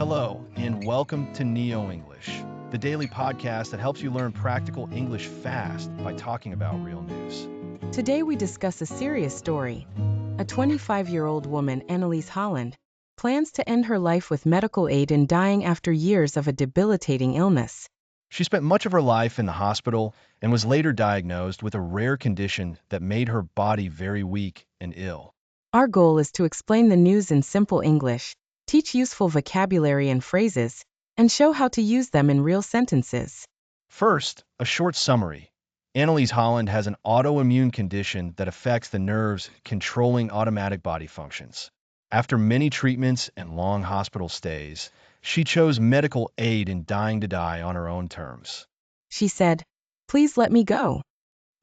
Hello, and welcome to NeoEnglish, the daily podcast that helps you learn practical English fast by talking about real news. Today we discuss a serious story. A 25-year-old woman, Annaliese Holland, plans to end her life with medical aid in dying after years of a debilitating illness. She spent much of her life in the hospital and was later diagnosed with a rare condition that made her body very weak and ill. Our goal is to explain the news in simple English, teach useful vocabulary and phrases, and show how to use them in real sentences. First, a short summary. Annaliese Holland has an autoimmune condition that affects the nerves controlling automatic body functions. After many treatments and long hospital stays, she chose medical aid in dying to die on her own terms. She said, "Please let me go."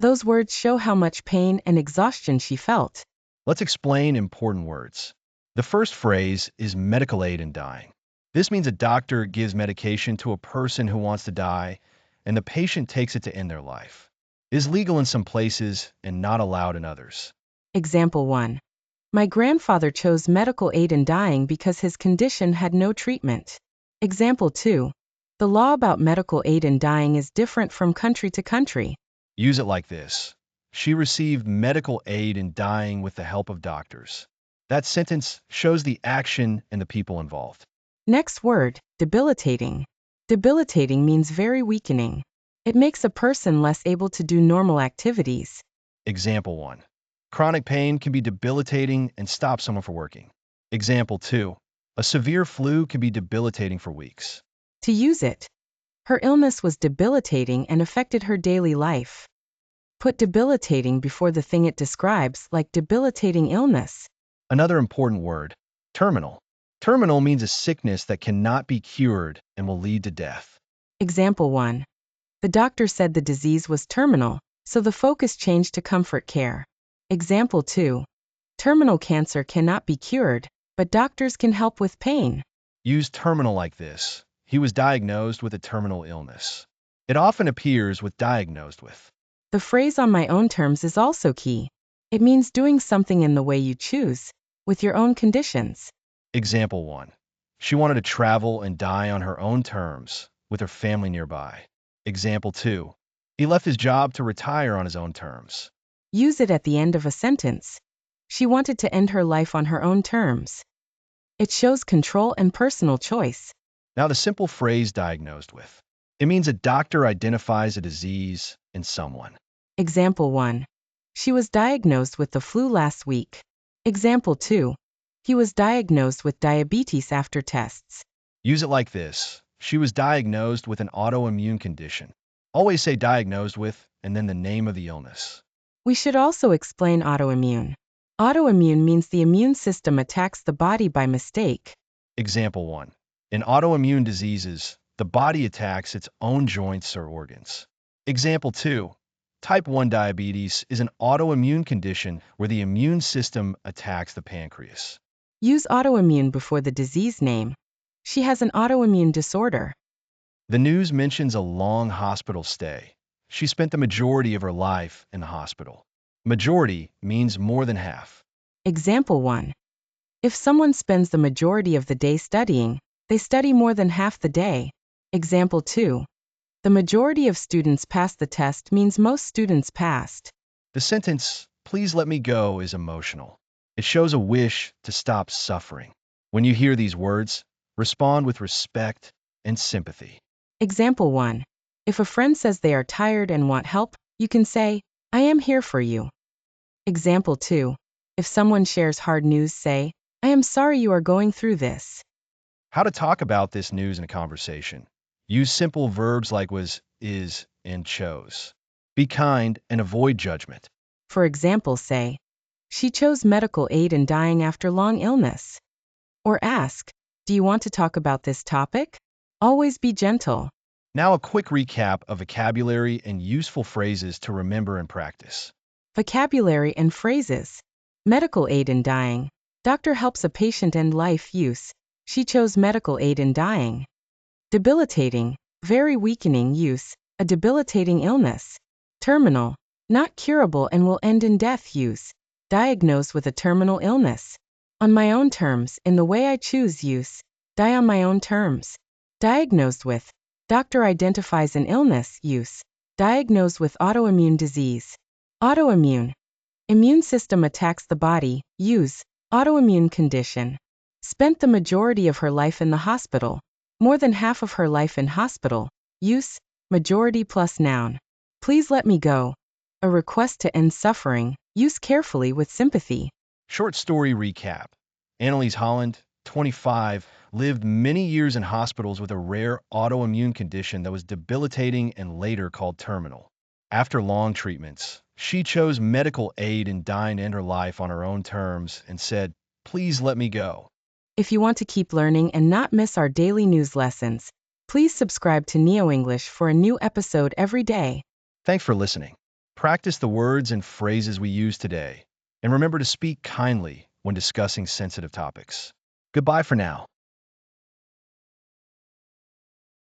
Those words show how much pain and exhaustion she felt. Let's explain important words. The first phrase is medical aid in dying. This means a doctor gives medication to a person who wants to die, and the patient takes it to end their life. It is legal in some places and not allowed in others. Example 1. My grandfather chose medical aid in dying because his condition had no treatment. Example 2. The law about medical aid in dying is different from country to country. Use it like this. She received medical aid in dying with the help of doctors. That sentence shows the action and the people involved. Next word, debilitating. Debilitating means very weakening. It makes a person less able to do normal activities. Example 1. Chronic pain can be debilitating and stop someone from working. Example 2. A severe flu can be debilitating for weeks. To use it. Her illness was debilitating and affected her daily life. Put debilitating before the thing it describes, like debilitating illness. Another important word, terminal. Terminal means a sickness that cannot be cured and will lead to death. Example 1. The doctor said the disease was terminal, so the focus changed to comfort care. Example 2. Terminal cancer cannot be cured, but doctors can help with pain. Use terminal like this. He was diagnosed with a terminal illness. It often appears with diagnosed with. The phrase on my own terms is also key. It means doing something in the way you choose, with your own conditions. Example 1. She wanted to travel and die on her own terms, with her family nearby. Example 2. He left his job to retire on his own terms. Use it at the end of a sentence. She wanted to end her life on her own terms. It shows control and personal choice. Now the simple phrase diagnosed with. It means a doctor identifies a disease in someone. Example 1. She was diagnosed with the flu last week. Example 2. He was diagnosed with diabetes after tests. Use it like this. She was diagnosed with an autoimmune condition. Always say diagnosed with and then the name of the illness. We should also explain autoimmune. Autoimmune means the immune system attacks the body by mistake. Example 1. In autoimmune diseases, the body attacks its own joints or organs. Example 2. Type 1 diabetes is an autoimmune condition where the immune system attacks the pancreas. Use autoimmune before the disease name. She has an autoimmune disorder. The news mentions a long hospital stay. She spent the majority of her life in the hospital. Majority means more than half. Example 1. If someone spends the majority of the day studying, they study more than half the day. Example 2. The majority of students passed the test means most students passed. The sentence, "Please let me go," is emotional. It shows a wish to stop suffering. When you hear these words, respond with respect and sympathy. Example 1. If a friend says they are tired and want help, you can say, "I am here for you." Example 2. If someone shares hard news, say, "I am sorry you are going through this." How to talk about this news in a conversation. Use simple verbs like was, is, and chose. Be kind and avoid judgment. For example, say, "She chose medical aid in dying after long illness." Or ask, "Do you want to talk about this topic?" Always be gentle. Now a quick recap of vocabulary and useful phrases to remember and practice. Vocabulary and phrases. Medical aid in dying. Doctor helps a patient end life. Use. She chose medical aid in dying. Debilitating. Very weakening. Use. A debilitating illness. Terminal. Not curable and will end in death. Use. Diagnosed with a terminal illness. On my own terms, in the way I choose. Use. Die on my own terms. Diagnosed with. Doctor identifies an illness, use. Diagnosed with autoimmune disease. Autoimmune. Immune system attacks the body, use. Autoimmune condition. Spent the majority of her life in the hospital. More than half of her life in hospital, use. Majority plus noun. Please let me go. A request to end suffering, use carefully with sympathy. Short story recap. Annaliese Holland, 25, lived many years in hospitals with a rare autoimmune condition that was debilitating and later called terminal. After long treatments, she chose medical aid in dying to end her life on her own terms and said, "Please let me go." If you want to keep learning and not miss our daily news lessons, please subscribe to NeoEnglish for a new episode every day. Thanks for listening. Practice the words and phrases we use today, and remember to speak kindly when discussing sensitive topics. Goodbye for now.